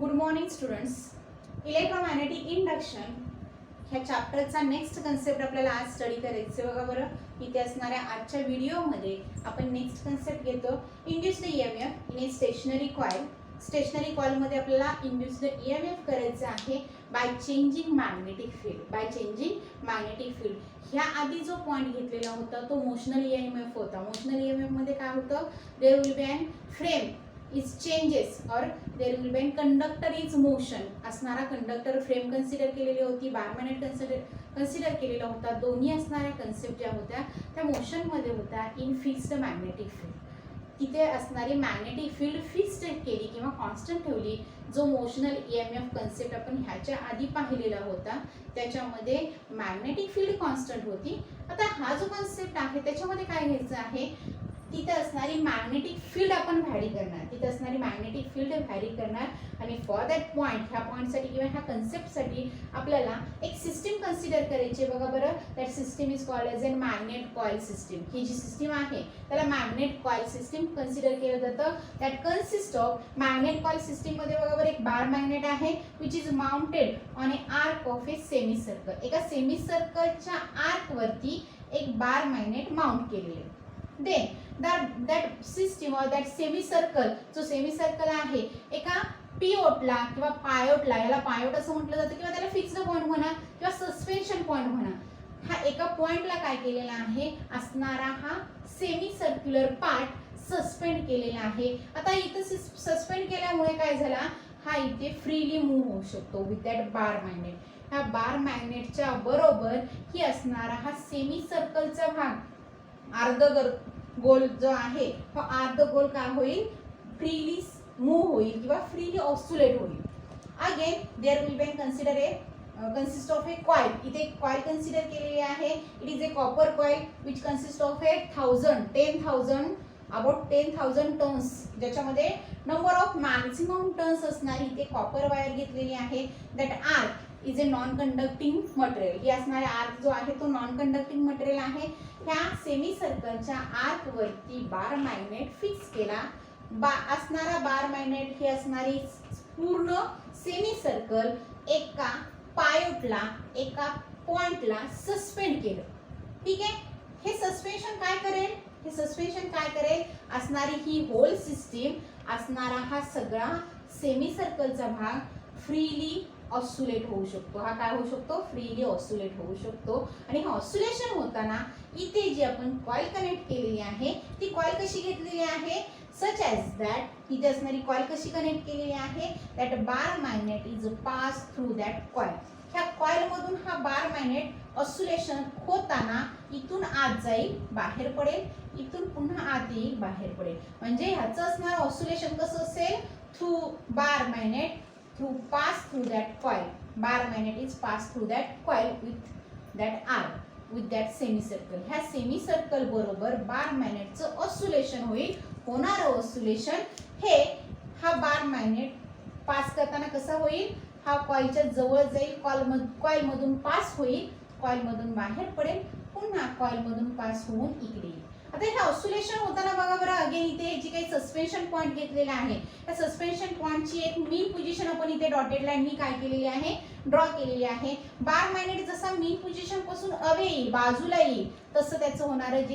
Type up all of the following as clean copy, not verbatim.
Good morning students. Electromagnetic induction ह्या चॅप्टरचा next concept आपल्याला आज स्टडी करायचे. बघा बरं, इथे असणाऱ्या आजच्या व्हिडिओमध्ये आपण नेक्स्ट कन्सेप्ट घेतो, induced EMF in a stationary coil. Stationary कॉईलमध्ये आपल्याला इंड्युस्ड EMF करायचं आहे by changing magnetic field. By changing magnetic field ह्या आधी जो पॉईंट घेतलेला होता तो मोशनल EMF होता. मोशनल EMF मध्ये काय होतं, there will be an frame is changes or there will be conductor is motion. असणारा कंडक्टर फ्रेम कन्सिडर केलेली होती, बार मॅग्नेट कन्सिडर केलेला होता. दोन्ही असणाऱ्या कन्सेप्ट ज्या होत्या त्या मोशन मध्ये होत्या इन फिक्स्ड मॅग्नेटिक फील्ड. तिथे असणारी मॅग्नेटिक फील्ड फिक्स्ड केली किंवा कॉन्स्टंट ठेवली. जो मोशनल EMF कन्सेप्ट आपण ह्याच्या आधी पाहिलेला होता त्याच्यामध्ये मॅग्नेटिक फील्ड कॉन्स्टंट होती. आता हा जो कन्सेप्ट आहे त्याच्यामध्ये काय घ्यायचं आहे, तिथे असणारी मॅग्नेटिक फील्ड आपण व्हॅरी करणार. तिथे असणारी मॅग्नेटिक फील्ड व्हॅरी करणार आणि फॉर दॅट पॉईंट, ह्या पॉईंटसाठी किंवा ह्या कन्सेप्टसाठी आपल्याला एक सिस्टीम कन्सिडर करायची. बघा बरं, that system is called as a magnet coil system. ही जी सिस्टीम आहे त्याला मॅग्नेट कॉईल सिस्टीम कन्सिडर केलं जातं. That consist of magnet coil system मध्ये बघा बरं एक बार मॅग्नेट आहे which is mounted on a arc of a semicircle. एका सेमी सर्कलच्या आर्क वरती एक बार मॅग्नेट माउंट केलेले. Then that system or that semicircle, जो सेमीसर्कल आहे एका पिओटला किंवा पायोटला, याला पायोट असं म्हटलं जातं किंवा त्याला फिक्स्ड पॉईंट म्हणा किंवा सस्पेन्शन पॉईंट म्हणा, हा एका पॉईंटला काय केलेला आहे, असणारा हा सेमी सर्क्युलर पार्ट सस्पेंड केलेला आहे. आता इथं सस्पेंड केल्यामुळे काय झाला, हा इथे फ्रीली मूव्ह होऊ शकतो विथ दॅट बार मॅग्नेट. ह्या बार मॅग्नेटच्या बरोबर ही असणारा हा सेमी सर्कलचा भाग अर्ध गोल जो आहे तो अर्ध गोल काय होईल, फ्रीली मूव्ह होईल किंवा फ्रीली ऑस्युलेट होईल. Again there will be consider a consist of a coil. इथे एक कॉईल कन्सिडर केलेली आहे. It is a copper coil which consist of a 10,000 about 10,000 turns, ज्याच्यामध्ये नंबर ऑफ मॅक्सिमम टन्स असणारी इथे कॉपर वायर घेतलेली आहे. That arc is a non conducting material. ही असणारे आर्क जो आहे तो नॉन कंडक्टिंग मटेरियल आहे. ह्या सेमी सर्कलच्या आर्क वरती बार मॅग्नेट फिक्स केला. असणारा बार मॅग्नेट ही असणारी पूर्ण सेमी सर्कल एका पायोटला एका पॉइंटला सस्पेंड केलं. ठीक आहे, हे सस्पेन्शन काय करेल, हे सस्पेन्शन काय करेल, असणारी ही होल सिस्टीम, असणारा हा सगळा सेमी सर्कलचा भाग फ्रीली ऑस्युलेट होऊ शकतो. हा काय होऊ शकतो, फ्रीली ऑस्युलेट होऊ शकतो. आणि हा ऑस्युलेशन होताना इथे जी आपण कॉईल कनेक्ट केलेली आहे ती कॉईल कशी घेतलेली आहे, सच ॲज दॅट इथे असणारी कॉईल कशी कनेक्ट केलेली आहे, that bar magnet is pass through that coil. ह्या कॉईल मधून हा बार मॅग्नेट ऑस्युलेशन होताना इथून आत जाईल, बाहेर पडेल, इथून पुन्हा आत येईल, बाहेर पडेल. म्हणजे ह्याचं असणार ऑस्युलेशन कसं असेल, through bar magnet pass through that coil. Bar magnet is passed through that coil with that arc, with that semicircle. ह्या semicircle बरोबर बार मॅग्नेटचं ऑस्युलेशन होईल. होणारं ऑस्युलेशन हे हा बार मॅग्नेट पास करताना कसा होईल, हा कॉईलच्या जवळ जाईल, कॉईल मधून पास होईल, कॉईल मधून बाहेर पडेल, पुन्हा कॉईल मधून पास होऊन इकडे येईल. आता हे ऑस्युलेशन होताना बघा बरं, अगेन इथे जी काही सस्पेन्शन पॉईंट घेतलेला आहे त्या सस्पेन्शन पॉईंटची एक मीन पोझिशन आपण इथे डॉटेड लाईननी काय केलेली आहे, ड्रॉ केलेली आहे. बार मॅग्नेट जसा मीन पोझिशन पासून अवे येईल, बाजूला येईल, तसं त्याचं होणारं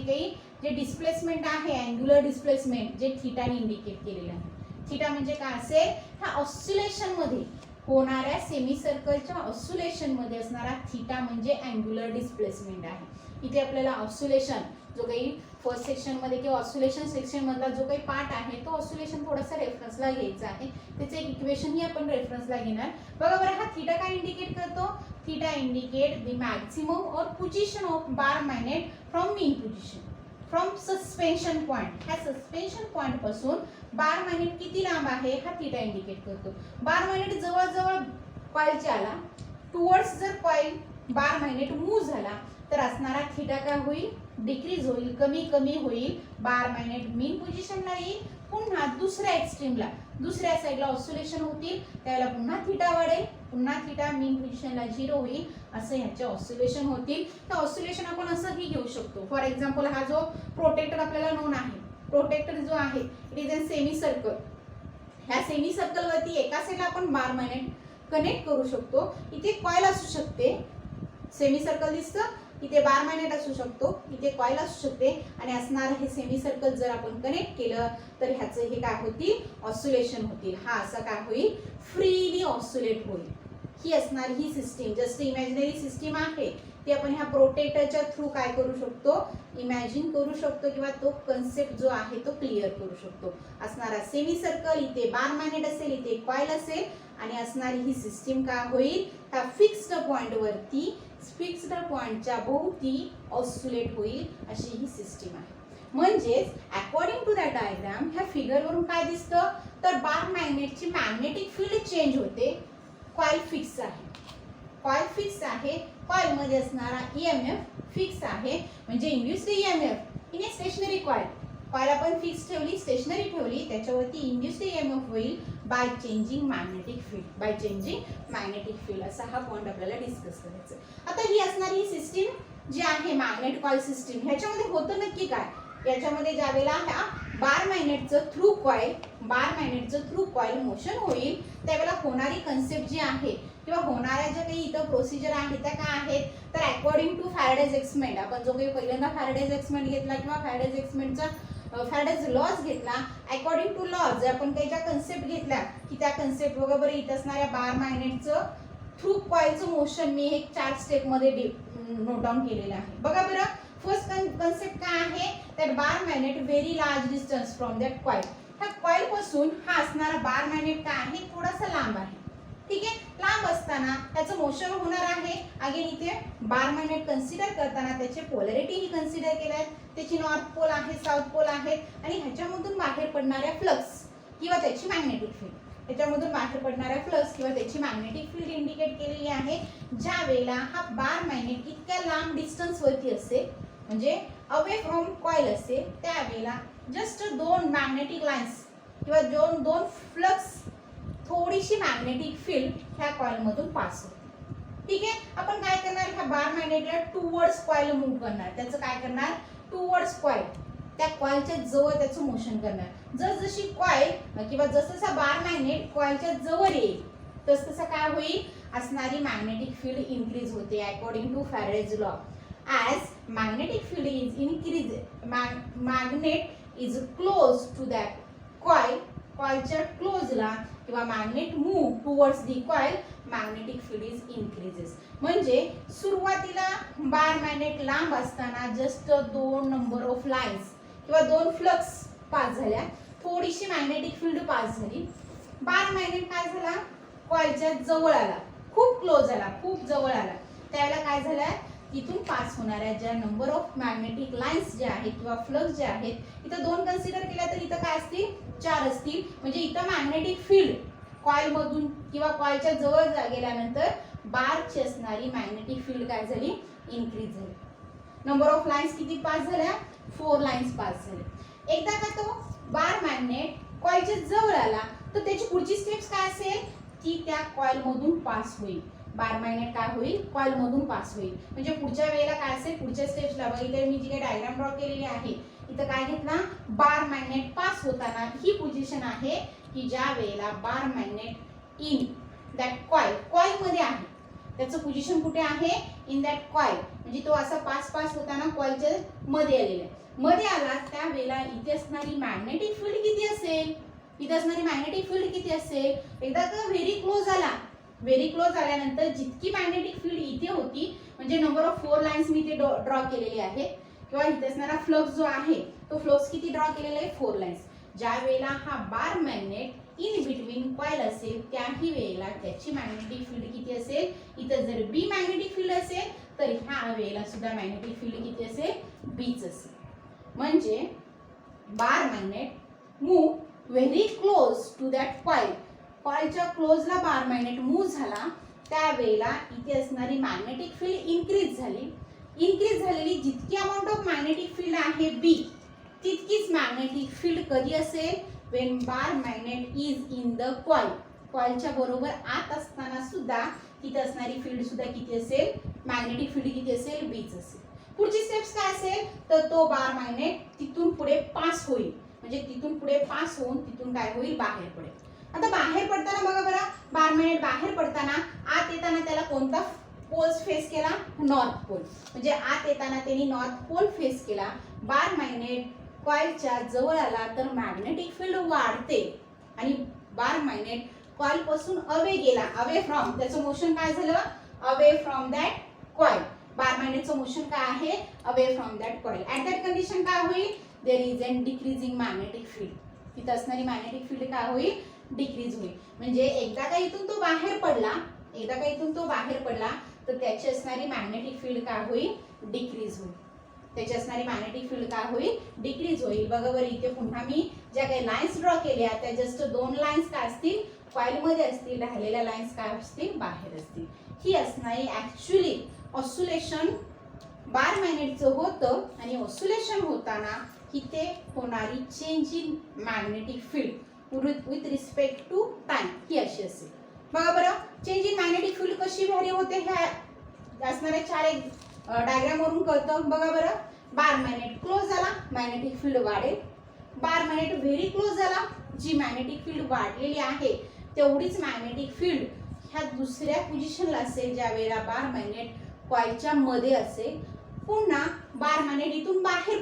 जे डिस्प्लेसमेंट आहे, अँग्युलर डिस्प्लेसमेंट, जे थीटाने इंडिकेट केलेलं आहे. थीटा म्हणजे काय असेल, ह्या ऑस्युलेशन मध्ये होणाऱ्या सेमी सर्कलच्या ऑस्युलेशन मध्ये असणारा थीटा म्हणजे अँग्युलर डिस्प्लेसमेंट आहे. इथे आपल्याला ऑस्युलेशन जो काही फर्स्ट सेक्शन मध्ये किंवा ऑस्युलेशन सेक्शन मधला जो काही पार्ट आहे तो ऑस्युलेशन थोडासा रेफरन्सला घ्यायचा आहे. त्याचं एक इक्वेशन ही आपण रेफरन्सला घेणार. बघा बरं, हा थीटा काय इंडिकेट करतो, थीटा इंडिकेट द मॅक्सिमम और position of bar magnet from mean position, from suspension point. ह्या सस्पेन्शन पॉइंट पासून बार मॅग्नेट किती लांब आहे हा थीटा इंडिकेट करतो. बार मॅग्नेट जवळ कॉइलच्या आला, टुवर्ड्स जर कॉइल बार मॅग्नेट मूव्ह झाला तर असणारा थीटा काय होईल, डिक्रीज होईल, कमी होईल. बार मॅग्नेट मीन पोझिशनला येईल, पुन्हा दुसऱ्या एक्स्ट्रीमला दुसऱ्या साईडला ऑस्युलेशन होतील, त्यावेळेला पुन्हा थीटा वाढेल, पुन्हा थीटा मीन पोझिशनला 0 होईल. असं ह्याचे ऑस्युलेशन होतील. तर ऑस्युलेशन आपण असंही घेऊ शकतो. फॉर एक्झाम्पल हा जो प्रोटेक्टर आपल्याला नोन आहे, प्रोटेक्टर जो आहे it is a semi circle. ह्या सेमी सर्कल वरती एका साईडला आपण बार मॅग्नेट कनेक्ट करू शकतो. इथे कॉईल असू शकते, सेमी सर्कल दिसतं, इथे बार मॅग्नेट असू शकतो, इथे कॉईल असू शकते आणि असणारं हे सेमी सर्कल जर आपण कनेक्ट केलं तर ह्याचं हे काय होतील, ऑस्सिलेशन होतील. हा असा काय होईल, फ्रीली ऑस्सिलेट होईल. ही असणारी ही सिस्टीम जस्ट इमॅजिनरी सिस्टीम आहे ती आपण ह्या प्रोटेक्टरच्या थ्रू काय करू शकतो, इमॅजिन करू शकतो किंवा तो कन्सेप्ट जो आहे तो क्लिअर करू शकतो. असणारा सेमी सर्कल, इथे बार मॅग्नेट असेल, इथे कॉईल असेल आणि असणारी ही सिस्टीम काय होईल, ह्या फिक्स्ड पॉइंट वरती, फिक्स्ड पॉइंटच्या भोवती ऑस्सिलेट होईल अशी ही सिस्टीम आहे. म्हणजेच अकॉर्डिंग टू दॅट डायग्राम ह्या फिगरवरून काय दिसतं, तर बार मॅग्नेटची मॅग्नेटिक फील्ड चेंज होते. कॉईल फिक्स आहे, कॉईल फिक्स आहे, कॉईल मध्ये असणारा ईएमएफ फिक्स आहे, म्हणजे induced EMF in a stationary coil. Coil आपण फिक्स ठेवली, स्टेशनरी ठेवली, त्याच्यावरती इंड्यूस्ड ईएमएफ होईल bye changing magnetic field, by changing magnetic field. असा हा पॉइंट आपल्याला डिस्कस करायचा. आता ही असणारी सिस्टीम जी आहे मॅग्नेट कॉईल सिस्टीम, ह्याच्यामध्ये होतं नक्की काय, याच्यामध्ये ज्यावेळेला ह्या बार मॅग्नेटचं थ्रू कॉईल, बार मॅग्नेटचं थ्रू कॉईल मोशन होईल त्यावेळेला होणारी कन्सेप्ट जी आहे किंवा होणाऱ्या ज्या काही इथं प्रोसिजर आहेत त्या काय आहेत, तर अकॉर्डिंग टू फॅराडेज एक्सपेरिमेंट, आपण जो काही पहिल्यांदा फॅराडेज एक्सपेरिमेंट घेतला किंवा फॅराडेज एक्सपेरिमेंटचा फॅराडेज लॉज घेतला, अकॉर्डिंग टू लॉज आपण काही ज्या कन्सेप्ट घेतल्या की त्या कन्सेप्ट बरोबर इथं असणाऱ्या बार मॅग्नेटचं थ्रू कॉईलचं मोशन मी एक 4 स्टेपमध्ये नोट डाऊन केलेलं आहे. बघा बरं, फर्स्ट कन्सेप्ट काय आहे, that bar magnet very large distance from that coil. ह्या कॉईल पासून हा असणारा बार मॅग्नेट काय आहे, थोडासा लांब आहे. ठीक आहे, लांब असताना त्याचं मोशन होणार आहे. अगेन इथे बार मॅग्नेट कन्सिडर करताना त्याचे पोलॅरिटी ही कन्सिडर केल्या आहेत, त्याची नॉर्थ पोल आहे, साऊथ पोल आहेत आणि ह्याच्यामधून बाहेर पडणाऱ्या फ्लक्स किंवा त्याची मॅग्नेटिक फील्ड, ह्याच्यामधून बाहेर पडणाऱ्या फ्लक्स किंवा त्याची मॅग्नेटिक फील्ड इंडिकेट केलेली आहे. ज्या वेळेला हा बार मॅग्नेट इतक्या लांब डिस्टन्स वरती असेल, म्हणजे अवे फ्रॉम कॉईल असेल, त्यावेळेला जस्ट 2 मॅग्नेटिक लाईन्स किंवा दोन फ्लक्स, थोडीशी मॅग्नेटिक फील्ड ह्या कॉईल मधून पास होते. ठीक आहे, आपण काय करणार, ह्या बार मॅग्नेटला टूवर्ड्स कॉईल मूव्ह करणार. त्याचं काय करणार, टूवर्ड्स कॉईल, त्या कॉईलच्या जवळ त्याचं मोशन करणार. जसजशी कॉईल किंवा जसजसा बार मॅग्नेट कॉईलच्या जवळ येईल तसतसं काय होईल, असणारी मॅग्नेटिक फील्ड इन्क्रीज होते according to Faraday's law. as magnetic field is increased, magnet is close to that coil, coilच्या क्लोजला किंवा magnet move towards the coil, magnetic field is increases. म्हणजे सुरुवातीला बार मॅग्नेट लांब असताना जस्ट 2 नंबर ऑफ लाईन्स किंवा 2 flux pass झाल्या, थोडीशी magnetic field pass झाली. बार magnet काय झाला, कॉइलच्या जवळ आला, खूप क्लोज आला, खूप जवळ आला. त्यावेळेला काय झालं, इथून पास होणाऱ्या ज्या नंबर ऑफ मॅग्नेटिक लाईन्स ज्या आहेत किंवा फ्लक्स जे आहेत, इथं 2 कन्सिडर केल्या तर इथं काय असतील, 4 असतील. म्हणजे इथं मॅग्नेटिक फील्ड कॉईल मधून किंवा कॉईलच्या जवळ गेल्यानंतर बारची असणारी मॅग्नेटिक फील्ड काय झाली, इन्क्रीज झाली. नंबर ऑफ लाईन्स किती पास झाल्या, 4 लाईन्स पास झाले. एकदा का तो बार मॅग्नेट कॉईलच्या जवळ आला तर त्याची पुढची स्टेप्स काय असेल, ती त्या कॉईल मधून पास होईल. बार मॅग्नेट काय होईल, कॉईल मधून पास होईल. म्हणजे पुढच्या वेळेला काय असेल, पुढच्या स्टेप्सला बघितले मी जी काही डायग्राम ड्रॉ केलेली आहे, इथं काय घेतला, बार मॅग्नेट पास होताना ही पोझिशन आहे की ज्या वेळेला bar magnet in that coil, coil मध्ये आहे, त्याचं पोझिशन कुठे आहे, इन दॅट कॉईल, म्हणजे तो असा पास होताना कॉईलच्या मध्ये आलेला आहे. मध्ये आला त्यावेळेला इथे असणारी मॅग्नेटिक फील्ड किती असेल, इथे असणारी मॅग्नेटिक फील्ड किती असेल, एकदा का व्हेरी क्लोज आला, व्हेरी क्लोज आल्यानंतर जितकी मॅग्नेटिक फील्ड इथे होती, म्हणजे नंबर ऑफ 4 लाईन्स मी इथे ड्रॉ केलेले आहे किंवा इथे असणारा फ्लक्स जो आहे तो फ्लक्स किती ड्रॉ केलेला आहे, 4 लाईन्स. ज्या वेळेला हा बार मॅग्नेट इन बिटवीन कॉईल असेल त्याही वेळेला त्याची मॅग्नेटिक फील्ड किती असेल, इथं जर बी मॅग्नेटिक फील्ड असेल तर ह्या वेळेला सुद्धा मॅग्नेटिक फील्ड किती असेल, बीच असेल. म्हणजे bar magnet move very close to that coil, कॉईलच्या क्लोजला बार मॅग्नेट मूव्ह झाला त्यावेळेला इथे असणारी मॅग्नेटिक फील्ड इन्क्रीज झाली. इन्क्रीज झालेली जितकी अमाऊंट ऑफ मॅग्नेटिक फील्ड आहे बी, तितकीच मॅग्नेटिक फील्ड कधी असेल, when bar magnet is in the coil, कॉईलच्या बरोबर आत असताना सुद्धा तिथे असणारी फील्ड सुद्धा किती असेल, मॅग्नेटिक फील्ड किती असेल, बीच असेल. पुढची स्टेप्स काय असेल, तर तो बार मॅग्नेट तिथून पुढे पास होईल, म्हणजे तिथून पुढे पास होऊन तिथून काय होईल, बाहेर पडेल. आता बाहेर पडताना बघा बरं, मॅग्नेट बाहेर पडताना आत येताना त्याला कोणता पोल्स फेस केला? North pole. म्हणजे आत येताना त्यांनी नॉर्थ पोल फेस केला. बार मॅग्नेट कॉइलच्या जवळ आला तर मॅग्नेटिक फील्ड वाढते आणि बार मॅग्नेट कॉइल पासून अवे गेला, अवे फ्रॉम, त्याचं मोशन काय झालं? Away from that coil. Bar मॅग्नेटचं मोशन काय आहे? Away from that coil. At that condition काय होईल? There is an decreasing magnetic field. तिथे असणारी मॅग्नेटिक फील्ड काय होईल? डिक्रीज होईल. म्हणजे एकदा का इथून तो बाहेर पडला तर त्याची असणारी मॅग्नेटिक फील्ड काय होईल? डिक्रीज होईल. त्याची असणारी मॅग्नेटिक फील्ड काय होईल? डिक्रीज होईल. बघा बरं, इथे पुन्हा मी ज्या काही लाईन्स ड्रॉ केल्या त्या जस्ट 2 लाईन्स काय असतील? कॉइल मध्ये असतील. राहिलेल्या लाईन्स काय असतील? बाहेर असतील. ही असणारी ऍक्च्युअली ऑस्युलेशन बार मॅग्नेटचं होतं आणि ऑस्युलेशन होताना इथे होणारी change in magnetic field with respect to time ही अशी असेल. बघा बरं, चेंज इन मॅग्नेटिक फील्ड कशी व्हॅरी होते ह्या असणाऱ्या 4 एक डायग्राम वरून कळतं. बघा बरं, बार मॅग्नेट क्लोज झाला, मॅग्नेटिक फील्ड वाढेल. बार मॅग्नेट व्हेरी क्लोज झाला, जी मॅग्नेटिक फील्ड वाढलेली आहे तेवढीच मॅग्नेटिक फील्ड ह्या दुसऱ्या पोझिशनला असेल ज्या वेळेला बार मॅग्नेट कॉइलच्या मध्ये असेल. पुन्हा बार मॅग्नेट इथून बाहेर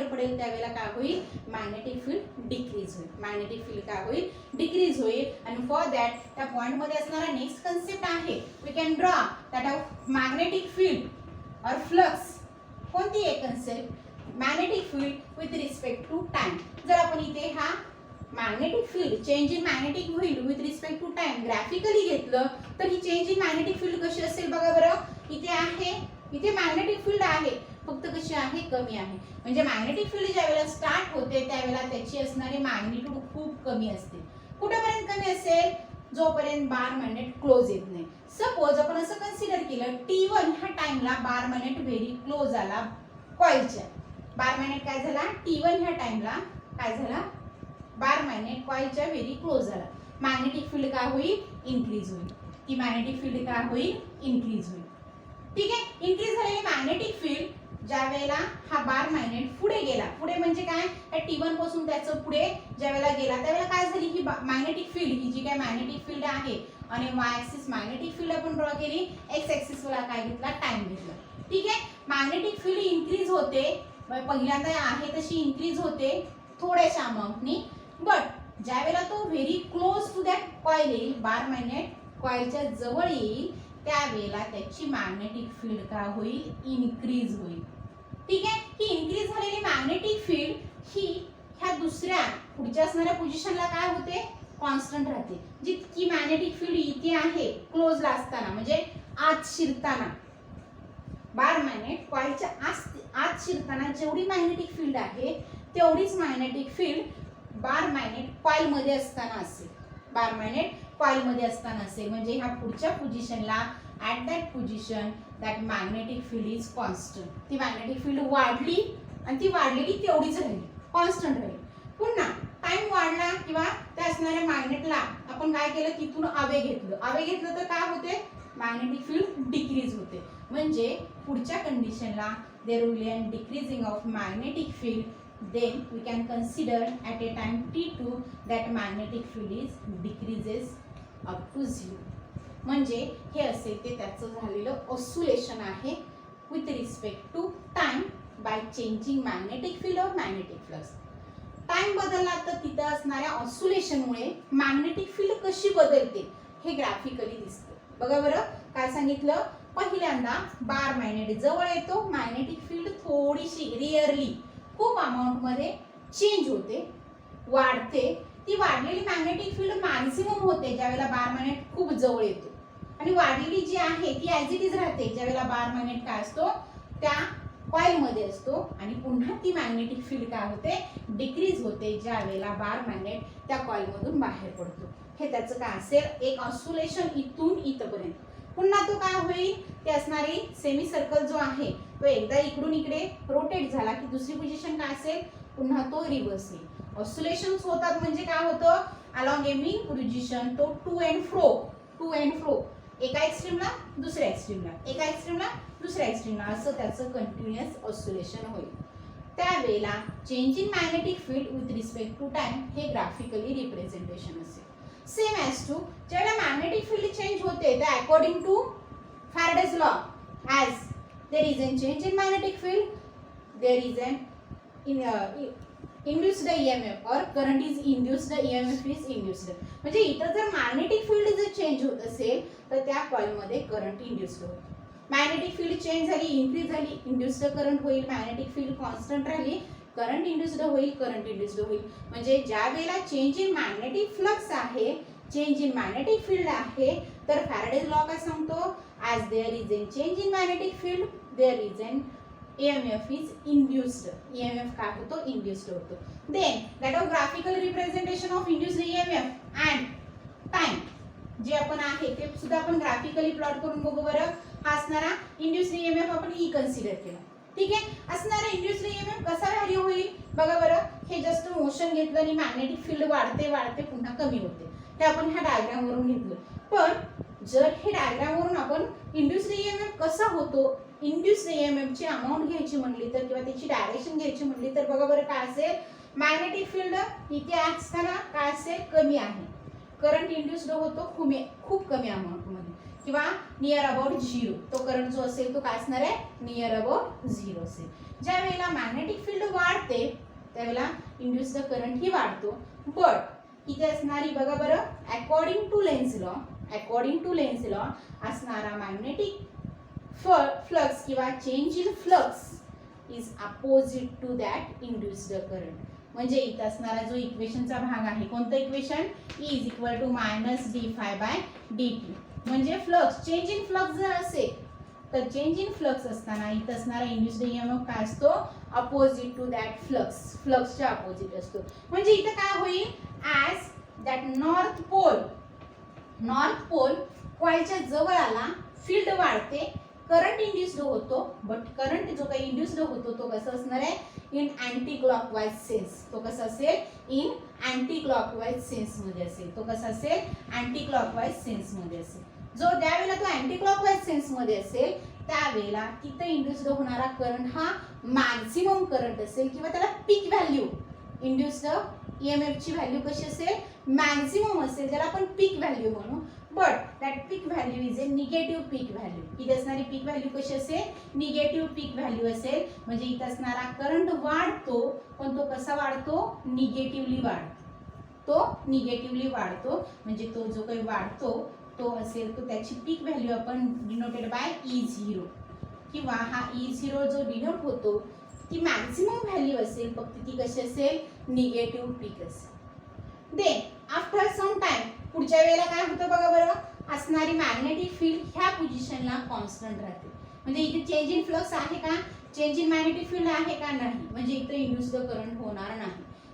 पडेल त्यावेळेला काय होईल? मॅग्नेटिक फील्ड डिक्रीज होईल. मॅग्नेटिक फील्ड काय होईल? डिक्रीज होईल. आणि फॉर दॅट त्या पॉइंट मध्ये असणारा नेक्स्ट कन्सेप्ट आहे, we can draw that of magnetic field or flux. कोणती एक concept? Magnetic field with respect to time. जर आपण इथे हा magnetic field change in magnetic field with respect to time graphically घेतलं तर ही चेंज इन मॅग्नेटिक फील्ड कशी असेल? बघा बरं, इथे आहे, इथे मॅग्नेटिक फील्ड आहे, फक्त कशी आहे? कमी आहे. म्हणजे मॅग्नेटिक फील्ड ज्या वेळेला स्टार्ट होते त्यावेळेला त्याची असणारी मॅग्निट्यूड खूप कमी असते. कुठेपर्यंत कमी असेल? जोपर्यंत बार मॅग्नेट क्लोज येत नाही. सपोज आपण असं कन्सिडर केलं T1 ह्या टाइमला बार मॅग्नेट व्हेरी क्लोज आला कॉइलच्या. बार मॅग्नेट काय झाला? T1 ह्या टाइमला काय झाला? बार मॅग्नेट कॉइलच्या व्हेरी क्लोज आला. मॅग्नेटिक फील्ड काय होईल? इन्क्रीज होईल. ती मॅग्नेटिक फील्ड काय होईल? इन्क्रीज होईल. ठीक आहे. इन्क्रीज झालेली मॅग्नेटिक फील्ड ज्या वेळेला हा बार मॅग्नेट पुढे गेला, पुढे म्हणजे काय? T1 पासून त्याचं पुढे ज्या वेळेला गेला त्यावेळेला काय झाली? ही मॅग्नेटिक फील्ड, ही जी काय मॅग्नेटिक फील्ड आहे आणि वाय ऍक्सिस मॅग्नेटिक फील्ड आपण ड्रॉ केली, एक्स ऍक्सिस वर काय घेतला? टाइम घेतला. ठीक आहे. मॅग्नेटिक फील्ड इन्क्रीज होते, पहिल्यांदा आहे तशी इन्क्रीज होते थोड्याशा अमाऊंटनी. बट ज्या वेळेला तो very close to that coil येईल, बार मॅग्नेट कॉइलच्या जवळ येईल त्यावेळेला त्याची मॅग्नेटिक फील्ड काय होईल? इन्क्रीज होईल. ठीक आहे. ही इन्क्रीज झालेली मॅग्नेटिक फील्ड ही ह्या दुसऱ्या पुढच्या असणाऱ्या पोझिशनला काय होते? कॉन्स्टंट राहते. जितकी मॅग्नेटिक फील्ड इथे आहे क्लोजला असताना म्हणजे आत शिरताना, बार मॅग्नेट कॉइलच्या आत शिरताना जेवढी मॅग्नेटिक फील्ड आहे तेवढीच मॅग्नेटिक फील्ड बार मॅग्नेट कॉइल मध्ये असताना असेल. बार मॅग्नेट कॉइल मध्ये असताना असेल म्हणजे ह्या पुढच्या पोझिशनला at that position that magnetic field is constant. ती मॅग्नेटिक फील्ड वाढली आणि ती वाढलेली तेवढीच राहिली, कॉन्स्टंट राहिली. पुन्हा टाइम वाढला किंवा त्या असणाऱ्या मॅग्नेटला आपण काय केलं? तिथून अवे घेतलं तर काय होते? मॅग्नेटिक फील्ड डिक्रीज होते. म्हणजे पुढच्या कंडिशनला there will be decreasing of magnetic field. Then we can consider at a time T2 that magnetic field is decreases up to 0. म्हणजे हे असेल ते त्याचं झालेलं ऑस्युलेशन आहे with respect to time by changing magnetic field or magnetic flux. Time बदलला तर तिथं असणाऱ्या ऑस्युलेशनमुळे मॅग्नेटिक फील्ड कशी बदलते हे ग्राफिकली दिसतं. बघा बरं, काय सांगितलं? पहिल्यांदा बार मॅग्नेट जवळ येतो, मॅग्नेटिक फील्ड थोडीशी रिअरली खूप अमाऊंट मध्ये चेंज होते, वाढते. ती वाढलेली मॅग्नेटिक फील्ड मॅक्सिमम होते ज्यावेळेला बार मॅग्नेट खूप जवळ येतो आणि वाढलेली जी आहे ती ॲज इट इज राहते ज्यावेळेला बार मॅग्नेट काय असतो? त्या कॉइल मध्ये असतो. आणि पुन्हा ती मॅग्नेटिक फील्ड काय होते? डिक्रीज होते ज्या वेळेला बार मॅग्नेट त्या कॉइल मधून बाहेर पडतो. हे त्याचं काय असेल? एक ऑस्युलेशन इथून इथपर्यंत. पुन्हा तो काय होईल? ते असणारी सेमी सर्कल जो आहे तो एकदा इकडून इकडे रोटेट झाला की दुसरी पोझिशन काय असेल? पुन्हा तो रिव्हर्स येईल. ऑस्युलेशन्स होतात म्हणजे काय होतं? अलॉंग ए मीन पोझिशन तो टू अँड फ्रो एका एक्स्ट्रीमला दुसऱ्या एक्स्ट्रीमला, एका एक्स्ट्रीमला दुसऱ्या एक्स्ट्रीमला असं त्याचं कंटिन्युअस ऑस्युलेशन होईल. त्यावेळेला change in magnetic field with respect to time हे ग्राफिकली रिप्रेझेंटेशन असेल. सेम ॲज टू ज्यावेळेला मॅग्नेटिक फील्ड चेंज होते तर according to Faraday's law as there is an change in magnetic field there is an induced EMF or current is induced, EMF is induced. म्हणजे इथं जर magnetic field जर change होत असेल तर त्या कॉइलमध्ये करंट इंड्यूस्ड होतो. मॅग्नेटिक फील्ड चेंज झाली, इन्क्रीज झाली, इंड्यूस्ड करंट होईल. मॅग्नेटिक फील्ड कॉन्स्टंट राहिली, करंट इंड्यूस्ड होईल, करंट इंड्यूस्ड होईल. म्हणजे ज्या वेळेला चेंज इन मॅग्नेटिक फ्लक्स आहे, चेंज इन मॅग्नेटिक फील्ड आहे, तर फॅराडेज लॉ काय सांगतो, as there is an change in magnetic field there is an EMF is induced. EMF काय होतो, induced होतो. Then that of graphical representation of induced EMF and time जे आपण आहे ते सुद्धा आपण ग्राफिकली प्लॉट करून बघू बरं. हा असणारा इंड्यूस्ड EMF आपण ई कन्सिडर केला. ठीक आहे. असणारा इंड्यूस्ड EMF कसा व्हॅरी होईल बघा बरं. हे जस्ट मोशन घेतलं आणि मॅग्नेटिक फील्ड वाढते वाढते पुन्हा कमी होते. ते आपण ह्या डायग्राम वरून घेतलं. पण जर हे डायग्राम वरून आपण इंड्यूस्ड EMF कसा होतो, इंड्यूस्ड EMF ची अमाउंट घ्यायची म्हणली तर किंवा त्याची डायरेक्शन घ्यायची म्हणली तर बघा बरं काय असेल, मॅग्नेटिक फील्ड इथे असताना काय असेल, कमी आहे. करंट इंड्यूस्ड होतो खूप कमी अमाउंट मध्ये किंवा नियर अबाउट 0. तो करंट जो असेल तो काय असणार आहे, नियर अबाउट 0 असेल. ज्या वेळेला मॅग्नेटिक फील्ड वाढते त्यावेळेला इंड्यूस्ड करंट ही वाढतो. बट इथे असणारी बघा बरं अकॉर्डिंग टू लेन्झ लॉ असणारा मॅग्नेटिक फ्लक्स किंवा change in flux is opposite to that induced current. म्हणजे इथं असणारा जो इक्वेशनचा भाग आहे, कोणतं equation, E is equal to minus d∅/dt. म्हणजे फ्लक्स चेंज इन फ्लक्स जर असेल तर चेंज इन फ्लक्स असताना इथं असणारा इंड्यूस्ड EMF काय असतो, अपोजिट टू दॅट फ्लक्सच्या अपोजिट असतो. म्हणजे इथं काय होईल, ॲज दॅट नॉर्थ पोल कॉइलच्या जवळ आला, फील्ड वाढते, करंट इंड्यूस्ड होतो. बट करंट जो काही इंड्यूस्ड होतो तो कसा असणार आहे, इन अँटी क्लॉकवाइज सेन्स. तो कसा असेल, इन अँटी क्लॉकवाइज सेन्स मध्ये असेल. तो कसा असेल, अँटी क्लॉकवाइज सेन्स मध्ये असेल. जो त्यावेळेला तो अँटी क्लॉकवाइज सेन्स मध्ये असेल त्यावेळेला तिथे इंड्यूस्ड होणारा करंट हा मॅक्झिमम करंट असेल किंवा त्याला पीक व्हॅल्यू, इंड्यूस्ड EMF ची व्हॅल्यू कशी असेल, मॅक्झिमम असेल, ज्याला आपण पीक व्हॅल्यू म्हणू. But that peak value is A negative peak value. इथे असणारी पीक व्हॅल्यू कशी असेल, निगेटिव्ह पीक व्हॅल्यू असेल. म्हणजे इथे असणारा करंट वाढतो पण तो कसा वाढतो, निगेटिव्हली वाढतो. म्हणजे तो जो काही वाढतो तो असेल तो त्याची पीक व्हॅल्यू आपण डिनोटेड बाय E0 किंवा हा E0 जो डिनोट होतो ती मॅक्झिमम व्हॅल्यू असेल, फक्त ती कशी असेल, निगेटिव्ह पीक असेल. देन आफ्टर सम टाइम पुढच्या वेळेला काय होतं बघा बरं, असणारी मॅग्नेटिक फील्ड ह्या पोझिशनला कॉन्स्टंट राहते. म्हणजे इथे चेंज इन फ्लक्स आहे का, चेंज इन मॅग्नेटिक फील्ड आहे का, नाही. म्हणजे इथे इंड्यूस्ड करंट होणार नाही.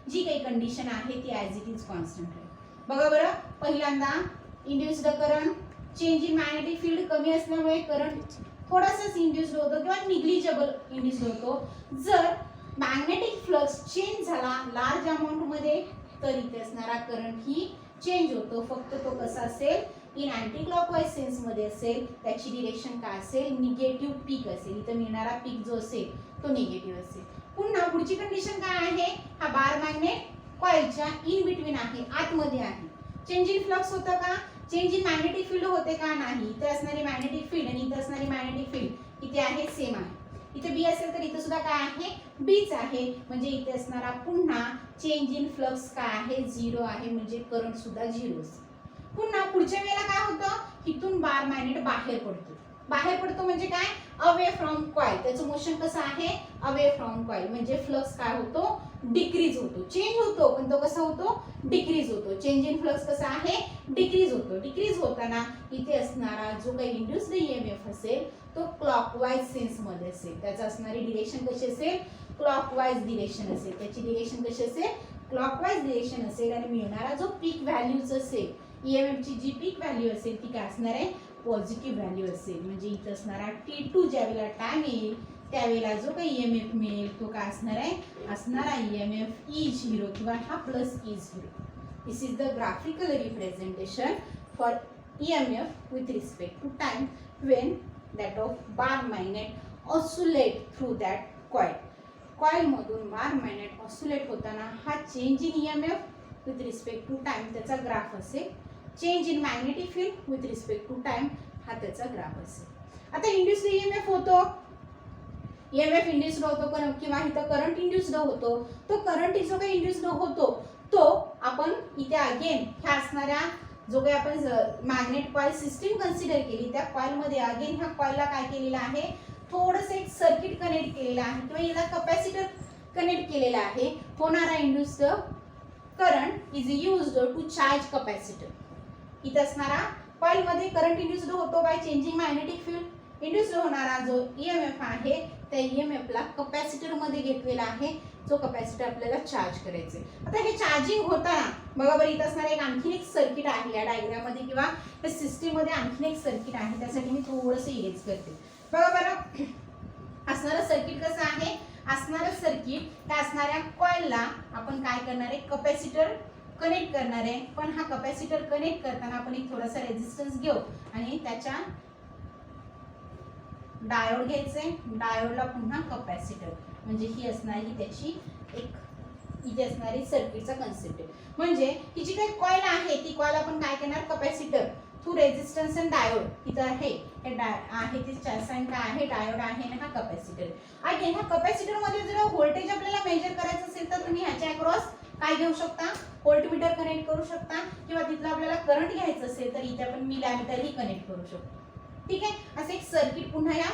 जी काही कंडिशन आहे ती ॲज इट इज कॉन्स्टंट राहील. बघा बरं, पहिल्यांदा induced current, change in magnetic field कमी असल्यामुळे करंट थोडासाच इंड्यूस्ड होतो किंवा निग्लिजिबल इंड्यूस्ड होतो. जर मॅग्नेटिक फ्लक्स चेंज झाला लार्ज अमाऊंट मध्ये तर इथे असणारा करंट ही चेंज होतो. फक्त तो कसा असेल, इन अँटी क्लॉकवाइज सेन्स मध्ये असेल. त्याची डिरेक्शन काय असेल, निगेटिव्ह पीक असेल. इथं मिळणारा पीक जो असेल तो निगेटिव्ह असेल. पुन्हा पुढची कंडिशन काय आहे, हा बार मॅग्नेट कॉइलच्या इन बिटवीन आहे, आतमध्ये आहे. चेंज इन फ्लक्स होतं का, चेंज इन मॅग्नेटिक फील्ड होते का, नाही. इथे असणारी मॅग्नेटिक फील्ड आणि इथे असणारी मॅग्नेटिक फील्ड इथे आहे, सेम आहे. इथे बी असेल तर इथे सुद्धा काय आहे, बीच आहे. म्हणजे इथे असणारा पुन्हा चेंज इन फ्लक्स काय आहे, 0 आहे. म्हणजे करंट सुद्धा 0 असेल. पुन्हा पुढच्या वेळेला काय होतं, इथून बार मॅग्नेट बाहेर पडतो म्हणजे काय, अवे फ्रॉम कॉइल. त्याचं मोशन कसं आहे, अवे फ्रॉम कॉइल. म्हणजे फ्लक्स काय होतो, डिक्रीज होतो. चेंज होतो पण तो कसा होतो, डिक्रीज होतो. चेंज इन फ्लक्स कसा आहे, डिक्रीज होतो. डिक्रीज होताना इथे असणारा जो काही इंड्यूस्ड EMF असेल तो क्लॉकवाइज सेन्स मध्ये असेल. त्याचा असणारी डिरेक्शन कशी असेल, क्लॉकवाइज डिरेक्शन असेल. त्याची डिरेक्शन कशी असेल, क्लॉकवाइज डिरेक्शन असेल. आणि मिळणारा जो पीक व्हॅल्यूज असेल, EMF ची जी पीक व्हॅल्यू असेल ती काय असणार आहे, पॉझिटिव्ह व्हॅल्यू असेल. म्हणजे इथं असणारा T2 ज्या वेळेला टाइम येईल त्यावेळेला जो काही EMF मिळेल तो काय असणार आहे, असणारा EMF E0 किंवा हा plus E0. This is the graphical representation for EMF with respect to time when that of bar magnet oscillate through that coil. Coil मधून बार मॅग्नेट ऑसिलेट होताना हा change in EMF with respect to time त्याचा graph असेल. Change in magnetic field with respect to time हा त्याचा graph असेल. आता induced EMF होतो, ईएमएफ इंड्युस्ड होतो किंवा इथं करंट इंड्युस्ड होतो. तो करंट जो काही इंड्युस्ड होतो तो आपण इथे अगेन ह्या असणाऱ्या जो काही आपण मॅग्नेट कॉईल सिस्टीम कन्सिडर केली त्या कॉईलमध्ये अगेन ह्या कॉईलला काय केलेलं आहे, थोडंसं एक सर्किट कनेक्ट केलेलं आहे किंवा याला कॅपॅसिटर कनेक्ट केलेला आहे. होणारा induced current is used to charge capacitor. इथे असणारा कॉईलमध्ये करंट इंड्युस्ड होतो by changing magnetic field. Induced होणारा जो ईएमएफ आहे त्या ईएमएफला कॅपॅसिटर मध्ये घेतलेला आहे, जो कॅपॅसिटर आपल्याला चार्ज करायचे. आता हे चार्जिंग होताना बघा बरं इथं असणारा एक आणखीन एक सर्किट आहे या डायग्राम मध्ये किंवा या सिस्टीम मध्ये आणखीन एक सर्किट आहे, त्यासाठी मी थोडंसं इरेज करते. बघा बरं असणारं सर्किट कसं आहे, असणारं सर्किट त्या असणाऱ्या कॉईलला आपण काय करणार आहे, कॅपॅसिटर कनेक्ट करणार आहे. पण हा कॅपॅसिटर कनेक्ट करताना आपण एक थोडासा रेजिस्टन्स घेऊ आणि त्याच्या डायोड घ्यायचे, डायोडला पुन्हा कॅपॅसिटर, म्हणजे ही असणारी त्याची एक इथे असणारी सर्किटचा कन्सेप्ट आहे. म्हणजे ही जी काही कॉईल आहे ती कॉईल आपण काय करणार, capacitor through resistance and diode इथं आहे, हे आहे ते साइन काय आहे, डायोड आहे आणि हा कॅपॅसिटर आहे. अगेन ह्या कॅपॅसिटर मध्ये जर व्होल्टेज आपल्याला मेजर करायचं असेल तर तुम्ही ह्याच्या अक्रॉस काय घेऊ शकता, व्होल्टमीटर कनेक्ट करू शकता किंवा तिथलं आपल्याला करंट घ्यायचं असेल तर इथे आपण मिलीमीटर ही कनेक्ट करू शकतो. ठीक आहे, असं एक सर्किट पुन्हा या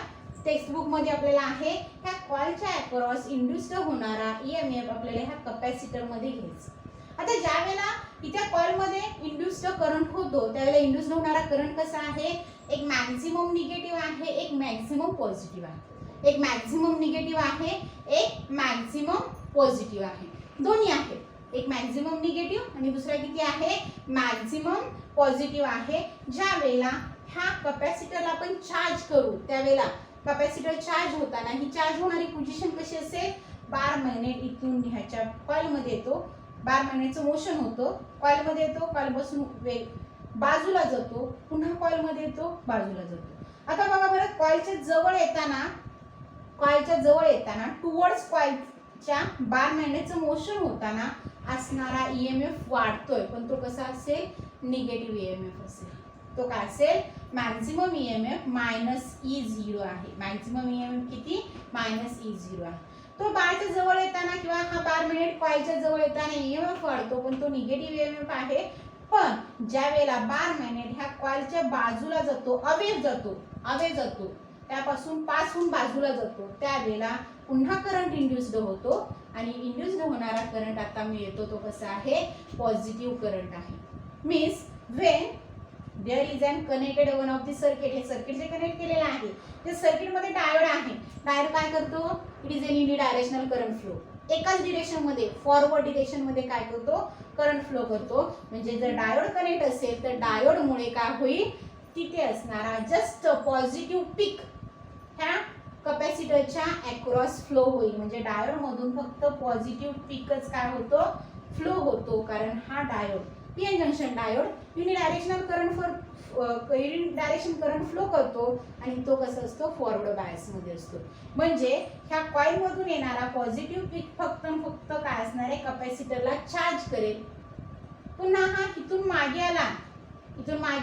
टेक्स्टबुक मध्ये आपल्याला आहे. ह्या कॉईलच्या अक्रॉस इंड्युस्ड होणारा ईएमएफ आपल्याला ह्या कॅपॅसिटर मध्ये घ्यायचा. आता ज्या वेळेला इथे कॉईल मध्ये इंड्युस्ड करंट होतो त्यावेळेला इंड्युस्ड होणारा करंट कसा आहे, एक मॅक्झिमम निगेटिव्ह आहे, एक मॅक्झिमम पॉझिटिव्ह आहे. एक मॅक्झिमम निगेटिव्ह आहे, एक मॅक्झिमम पॉझिटिव्ह आहे, दोन्ही आहेत. एक मॅक्झिमम निगेटिव्ह आणि दुसरा किती आहे, मॅक्झिमम पॉझिटिव्ह आहे. ज्या वेळेला ह्या कॅपॅसिटरला आपण चार्ज करू त्यावेळेला कॅपॅसिटर चार्ज होताना ही चार्ज होणारी पोझिशन कशी असेल, बार मॅग्नेट इथून ह्याच्या कॉईल मध्ये येतो, बार मॅग्नेटचं मोशन होतं, कॉईल मध्ये येतो, कॉईल पासून बाजूला जातो, पुन्हा कॉईल मध्ये येतो, बाजूला जातो. आता बघा बरं कॉईलच्या जवळ येताना टुवर्ड्स कॉईलच्या बार मॅग्नेटचं मोशन होताना असणारा ईएमएफ वाढतोय, पण तो कसा असेल, निगेटिव्ह ईएमएफ असेल. तो काय असेल, मॅक्झिमम ईएमएफ -E0 आहे. मॅक्झिमम ईएमएफ किती, -E0 आहे. तो बारच्या जवळ येताना किंवा हा बार मॅग्नेट कॉईलच्या जवळ येताना ईएमएफ वाढतो, पण तो निगेटिव्ह ईएमएफ आहे. पण ज्या वेळेला बार मॅग्नेट ह्या कॉईलच्या बाजूला जातो, अवे जातो त्यापासून पास होऊन बाजूला जातो, त्यावेळेला पुन्हा करंट इंड्युस्ड होतो आणि इंड्युस्ड होणारा करंट आता मिळतो तो कसा आहे, पॉझिटिव्ह करंट आहे. Means when there is an connected one of the circuit, हे सर्किट जे कनेक्ट केलेलं आहे त्या सर्किट मध्ये डायोड आहे. डायोड काय करतो, it is an unidirectional current flow. एकाच डिरेक्शन मध्ये फॉरवर्ड डिरेक्शन मध्ये काय करतो, करंट फ्लो करतो. म्हणजे जर डायोड कनेक्ट असेल तर डायोड मुळे काय होईल, तिथे असणारा जस्ट पॉझिटिव्ह पीक ह्या कॅपॅसिटरच्या अक्रॉस फ्लो होईल. म्हणजे डायोड मधून फक्त पॉझिटिव्ह पीकच काय होतो, फ्लो होतो. कारण हा diode PN junction diode unidirectional current flow करतो आणि तो कसा असतो, फॉरवर्ड बायस मध्ये असतो. म्हणजे ह्या कॉईल मधून येणारा पॉझिटिव्ह पीक फक्त काय असणार आहे, कॅपॅसिटरला चार्ज करेल. पुन्हा हा इथून मागे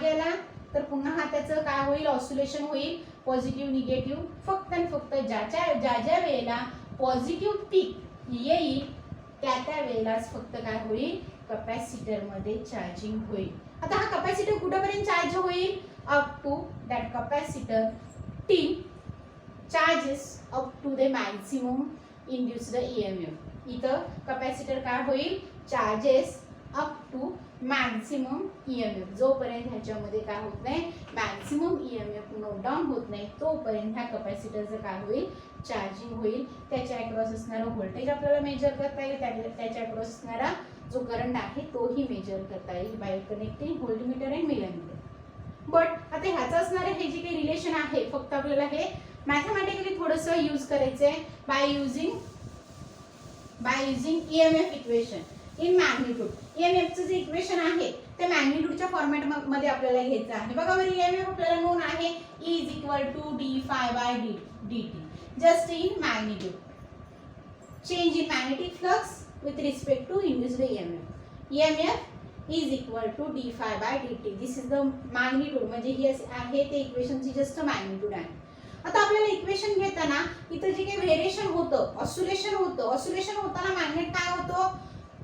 आला तर पुन्हा हा त्याचं काय होईल, ऑसिलेशन होईल, पॉझिटिव्ह निगेटिव्ह. फक्त आणि फक्त ज्या वेळेला पॉझिटिव्ह पीक येईल त्या वेळेलाच फक्त काय होईल, कॅपॅसिटर मध्ये चार्जिंग होईल. आता हा कॅपॅसिटर कुठेपर्यंत चार्ज होईल, up to that capacitor till charges up to the maximum induced EMF. इथं कॅपॅसिटर काय होईल, charges up to maximum EMF. जोपर्यंत ह्याच्यामध्ये काय होत नाही, मॅक्झिमम ईएमएफ नोट डाऊन होत नाही तोपर्यंत ह्या कॅपॅसिटरचं काय होईल, चार्जिंग होईल. त्याच्या अक्रॉस असणारं व्होल्टेज आपल्याला मेजर करता येईल, त्याच्या अक्रॉस असणारा जो करंट आहे तोही मेजर करता येईल bye connecting voltmeter and millimetre. But आता ह्याचं असणारे हे जे काही रिलेशन आहे फक्त आपल्याला हे मॅथमॅटिकली थोडंसं यूज करायचं आहे by using EMF equation in magnitude. ईएमएफचं जे इक्वेशन आहे ते मॅग्निट्यूडच्या फॉर्मॅट मध्ये आपल्याला घ्यायचं आहे. बघा बरं ईएमएफ आपल्याला नोन आहे E = d∅dt just in magnitude. Change in magnetic flux with respect to induced EMF. EMF is equal to D phi by D T. This is the magnitude, म्हणजे ही आहे ते इक्वेशनची जस्ट मॅग्निट्यूड आहे. आता आपल्याला equation घेताना इथं जे काही व्हेरिएशन होतं, ऑस्युलेशन होतं, ऑस्युलेशन होताना मॅग्नेट काय होतो,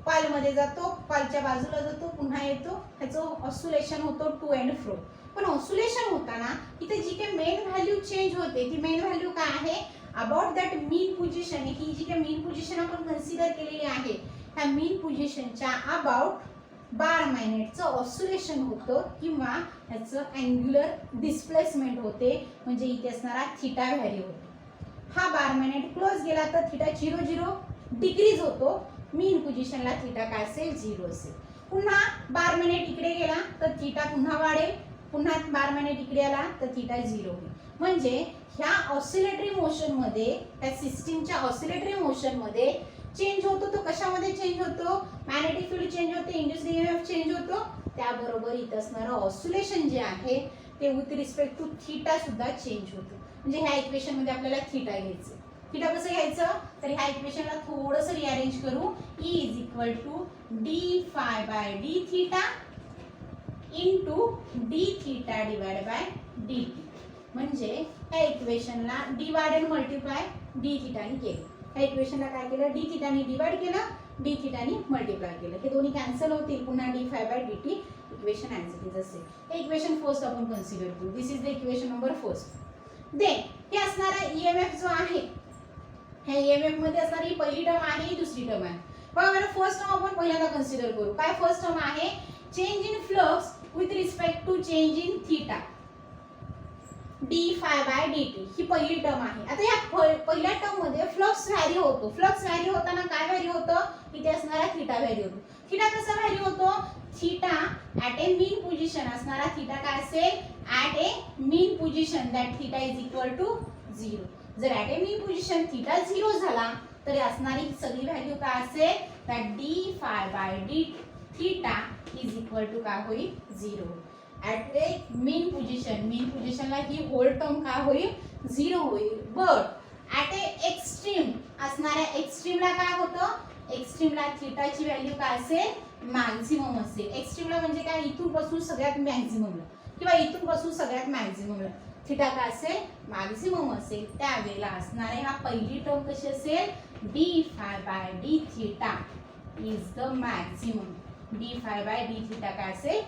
कॉइलमध्ये जातो, कॉइलच्या बाजूला जातो, पुन्हा येतो, ह्याचं ऑस्युलेशन होतो टू अँड फ्रो. पण ऑस्युलेशन होताना इथे जी काही मेन व्हॅल्यू चेंज होते ती मेन व्हॅल्यू काय आहे, अबाउट दॅट मीन पोझिशन. ही जी काही मीन पोझिशन आपण कन्सिडर केलेली आहे, ह्या मीन पोझिशनच्या अबाउट बार मॅग्नेटचं ऑस्युलेशन होतं किंवा ह्याचं अँग्युलर डिस्प्लेसमेंट होते, म्हणजे इथे असणारा थिटा व्हॅल्यू होतो. हा बार मॅग्नेट क्लोज गेला तर थिटा 0 डिक्रीज होतो, मीन पोझिशनला थिटा काय असेल 0 असेल. पुन्हा बार मॅग्नेट इकडे गेला तर थिटा पुन्हा वाढेल, पुन्हा बार मॅग्नेट इकडे आला तर थिटा 0 होईल. म्हणजे ह्या ऑसिलेटरी मोशन मध्ये, त्या सिस्टीमच्या ऑसिलेटरी मोशन मध्ये चेंज होतो. तो कशामध्ये चेंज होतो, मॅग्नेटिक फील्ड चेंज होते, इंड्यूस्ड ईएमएफ चेंज होतो, त्याबरोबर इथं असणारं ऑसिलेशन जे आहे ते विथ रिस्पेक्ट टू थिटा सुद्धा चेंज होतो. म्हणजे ह्या इक्वेशन मध्ये आपल्याला थिटा घ्यायचं. थिटा कसं घ्यायचं, तर ह्या इक्वेशनला थोडंसं रिअरेंज करू. E is equal to D phi by D theta into D theta divide by D T. म्हणजे ह्या इक्वेशनला डिवाइड अँड मल्टिप्लाय डी थिटाने केलं. ह्या इक्वेशनला काय केलं, डी थिटाने डिवाइड केलं, डी थिटाने मल्टिप्लाय केलं. हे दोन्ही कॅन्सल होतील, पुन्हा D phi by D T equation as it is असेल. हे इक्वेशन फर्स्ट आपण कन्सिडर करू. This is the equation number first. Then हे असणारा ईएमएफ जो आहे, ह्या ईएमएफ मध्ये असणारी पहिली टर्म आहे, ही दुसरी टर्म आहे. बघा बरं, फर्स्ट टर्म आपण पहिल्यांदा कन्सिडर करू. काय फर्स्ट टर्म आहे, change in flux with respect to change in theta D phi by D T, ही पहिली टर्म आहे. आता या पहिल्या टर्म मध्ये फ्लक्स व्हॅरी होतो. फ्लक्स व्हॅरी होताना काय व्हॅरी होतं, इथे असणारा थिटा व्हॅरी होतो. थिटा कसा व्हॅरी होतो, theta at a mean position, असणारा थिटा काय असेल, at a mean position that theta is equal to 0. जर at a mean position theta 0 झाला तर असणारी सगळी व्हॅल्यू काय असेल, that D phi by D theta is equal to काय होईल, 0. ॲट ए मीन पोझिशनला ही होल टर्म काय होईल, 0 होईल. बट ॲट ए एक्स्ट्रीम, असणाऱ्या एक्स्ट्रीमला काय होतं, एक्स्ट्रीमला थिटाची व्हॅल्यू काय असेल, मॅक्झिमम असेल. एक्स्ट्रीमला म्हणजे काय, इथून पासून सगळ्यात मॅक्झिममला किंवा इथून पासून सगळ्यात मॅक्झिममला थिटा काय असेल, मॅक्झिमम असेल. त्यावेळेला असणारे हा पहिली टर्म कशी असेल, D phi by D theta is the maximum. D phi by D theta काय असेल,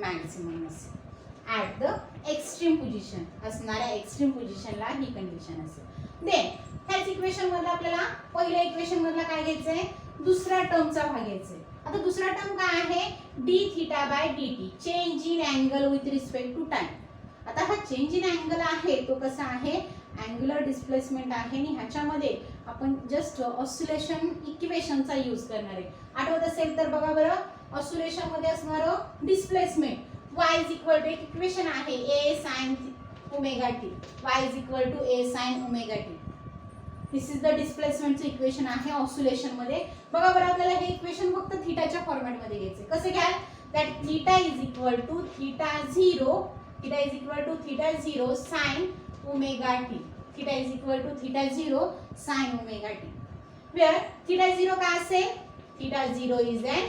मॅक्झिमम असेल ॲट द एक्स्ट्रीम पोझिशन. असणाऱ्या एक्स्ट्रीम पोझिशनला ही कंडिशन असेल. देन ह्याच इक्वेशन मधला आपल्याला पहिल्या इक्वेशन मधला काय घ्यायचंय, दुसऱ्या टर्मचा भाग घ्यायचाय. आता दुसरा टर्म काय आहे, D theta by D T, change in angle with respect to time. आता हा चेंज इन अँगल आहे तो कसा आहे, अँग्युलर डिस्प्लेसमेंट आहे, आणि ह्याच्यामध्ये आपण जस्ट ऑस्युलेशन इक्वेशनचा यूज करणार आहे. आठवत असेल तर बघा बरं, ऑस्युलेशन मध्ये असणारं displacement y is equal to, एक इक्वेशन आहे a sin omega T, y is equal to a sin omega T. This is the डिस्प्लेसमेंटचं इक्वेशन आहे ऑस्युलेशन मध्ये. बघा बरं, आपल्याला हे इक्वेशन फक्त थिटाच्या फॉर्मॅट मध्ये घ्यायचे. कसे घ्याल, that theta is equal to theta 0, theta is equal to theta 0 sin omega T. Theta is equal to theta 0 sin omega T. Where theta 0 काय असेल, थिटा 0 इज एन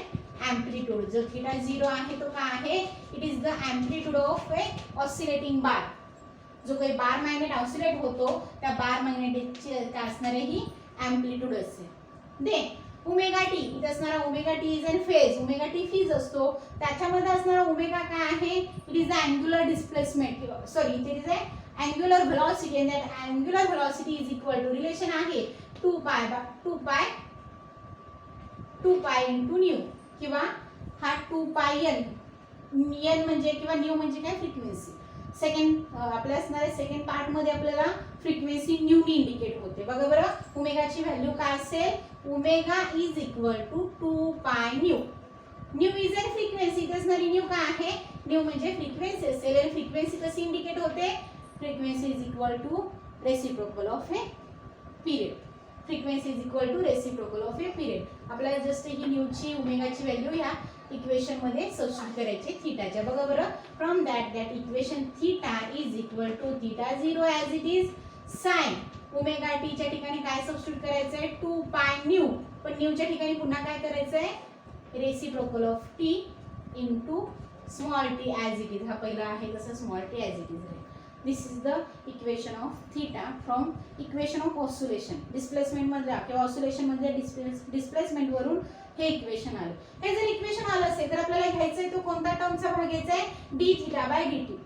एम्प्लिट्यूड. जो थिटा 0 आहे तो काय आहे, it is the amplitude of a oscillating bar. जो काही बार magnet oscillate होतो त्या बार मॅग्नेटिकची काय असणारे ही एम्प्लिट्यूड असेल. देन ओमेगा टी, इथे असणारा omega T is in phase. Omega T phase असतो, त्याच्यामध्ये असणारा ओमेगा काय आहे, it is the angular displacement, sorry it is a angular velocity, and that angular velocity is equal to, relation आहे 2 pi into new, किंवा हा 2 पाय N. N म्हणजे किंवा न्यू म्हणजे काय, फ्रिक्वेन्सी. सेकंड आपल्या असणारे सेकंड पार्ट मध्ये आपल्याला फ्रिक्वेन्सी न्यू नी इंडिकेट होते. बघा बरं, ओमेगाची व्हॅल्यू काय असेल, ओमेगा इज इक्वल टू 2 पाय new. New is an frequency, इथे असणारी न्यू काय आहे, न्यू म्हणजे फ्रिक्वेन्सी असेल. आणि फ्रिक्वेन्सी कशी इंडिकेट होते, frequency is equal to reciprocal of a period. Frequency is equal to reciprocal of a period. आपल्याला जस्ट ही न्यूची ओमेगाची व्हॅल्यू ह्या इक्वेशन मध्ये सबस्टिट्यूट करायची थिटाच्या. बघा बरं, from that equation theta is equal to theta 0 as it is sine omega टीच्या ठिकाणी काय सबस्टिट्यूट करायचंय, 2 पाय न्यू. पण न्यूच्या ठिकाणी पुन्हा काय करायचंय, reciprocal of T into small T as it is. हा पहिला आहे तसं small T as it is आहे. This is the equation of theta from equation of oscillation. डिस्प्लेसमेंटमधल्या किंवा ऑस्युलेशनमधल्या डिस्प्लेसमेंटवरून हे इक्वेशन आलं. हे जर इक्वेशन आलं असेल तर आपल्याला घ्यायचं आहे तो कोणत्या टर्मचा भाग घ्यायचा आहे, D theta by D T.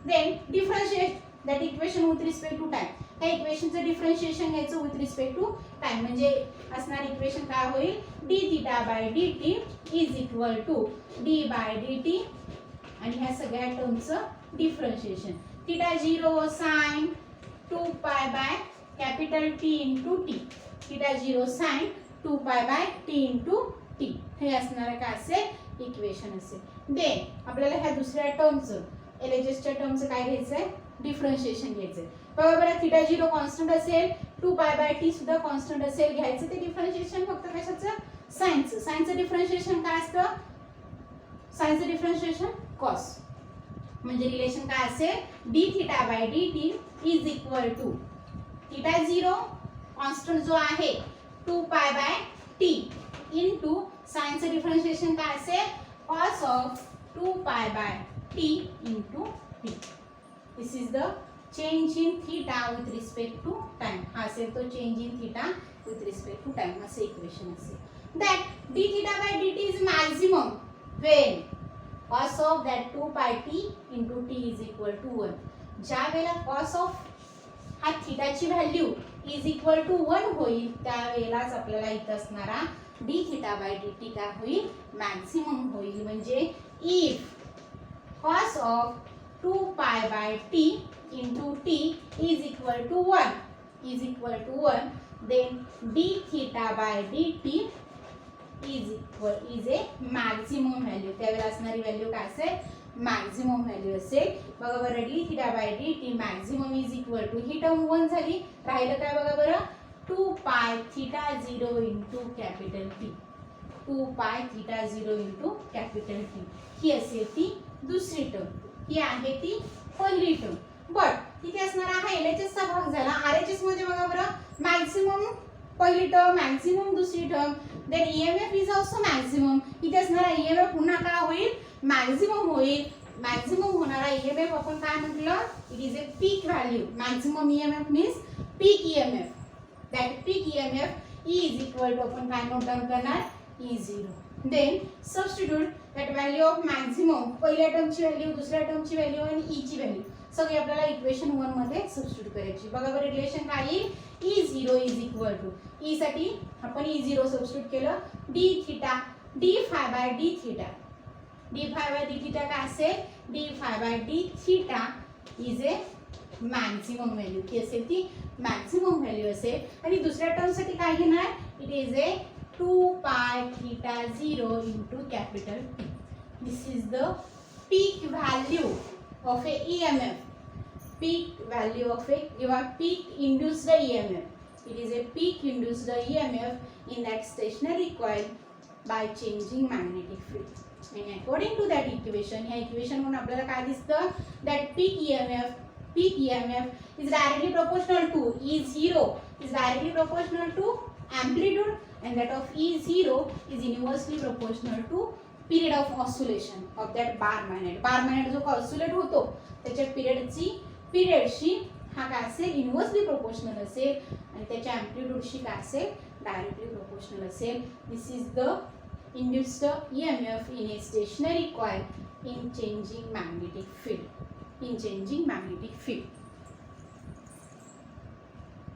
Then differentiate that equation with respect to time. त्या इक्वेशनचं डिफरन्शिएशन घ्यायचं विथ रिस्पेक्ट टू टाइम. म्हणजे असणार इक्वेशन काय होईल, D theta by D T is equal to D by D T आणि ह्या सगळ्या टर्मचं differentiation. Theta 0 sine 2 pi by capital T into T. Theta 0 sine 2 pi by T into T हे असणारं काय असेल, इक्वेशन असेल. देन आपल्याला ह्या दुसऱ्या टर्मचं एलएचएसच्या टर्मचं काय घ्यायचंय, डिफरन्शिएशन घ्यायचंय. बघा बरं, थीटा 0 कॉन्स्टंट असेल, 2 पाय बाय टी सुद्धा कॉन्स्टंट असेल. घ्यायचं ते डिफरन्शिएशन फक्त कशाचं, साइनचं. साइनचं डिफरन्शिएशन काय असतं, साइनचं डिफरन्शिएशन कॉस. म्हणजे रिलेशन काय असेल, D theta by D T is equal to theta 0 constant जो आहे 2 पाय बाय टी इंटू साइनचं डिफरन्शिएशन काय असेल, cos of 2 pi by T into T. This is the change in theta with respect to time. हा असेल तो change in theta with respect to time असे equation असेल. That D theta by D T is maximum when cos of that 2 pi t into t is equal to 1. ज्या वेळेला cos of हा थीटाची value is equal to 1 होईल त्यावेळेलाच आपल्याला इथं असणारा d theta by dt काय होईल, मॅक्सिमम होईल. म्हणजे if cos of 2 pi by t into t is equal to 1 then d theta by dt is a maximum value. त्यावेळेला असणारी व्हॅल्यू काय असेल, मॅक्सिमम व्हॅल्यू असेल. बघा बरं, D theta by D T maximum is equal to ही term 1 झाली. राहिलं काय बघा बरं, 2 पाय थीटा 0 इंटू कॅपिटल टी. 2 पाय थीटा 0 इंटू कॅपिटल टी ही असेल ती दुसरी टर्म. ही आहे ती पहिली टर्म. बट तिथे असणारा हा एलएचएस चा भाग झाला. आरएचएस मध्ये बघा बरं, मॅक्सिमम पहिली टर्म, मॅक्सिमम दुसरी term, then EMF is also maximum. इथे असणारा ईएमएफ पुन्हा काय होईल, मॅक्सिमम होईल. मॅक्सिमम होणारा ईएमएफ आपण काय म्हटलं, it is a peak value. Maximum EMF means peak EMF. That peak EMF is equal to आपण काय नोट डाउन करणार, E0. Then substitute that value of maximum, पहिल्या टर्मची व्हॅल्यू, दुसऱ्या टर्मची व्हॅल्यू आणि ई ची व्हॅल्यू सगळी आपल्याला इक्वेशन 1 मध्ये सबस्टिट्यूट करायची. बघा बरं, रिलेशन काय येईल, E0 is equal to E साठी आपण E0 सबस्टिट्यूट केलं, D theta D phi by D theta. D phi by D theta काय असेल, D phi by D theta is a maximum value. ती असेल ती मॅक्सिमम व्हॅल्यू असेल. आणि दुसऱ्या टर्म साठी काय घेणार, इट इज ए 2 पाय theta 0 into capital T. This is the peak value of a EMF, peak value of a peak induced EMF. It is a peak induced EMF in that stationary coil by changing magnetic field. And according to that equation, ह्या equation वरून आपल्याला काय दिसतं, that peak EMF is directly proportional to E0 is directly proportional to amplitude, and that of E0 is inversely proportional to period of oscillation of that bar magnet. Bar magnet जो ऑस्युलेट होतो त्याच्या पिरियडशी हा काय असेल, इनव्हर्सली प्रोपोर्शनल असेल आणि त्याच्या अँप्लिट्यूडशी काय असेल, डायरेक्टली प्रोपोर्शनल असेल. This is the induced EMF in a stationary coil in changing magnetic field.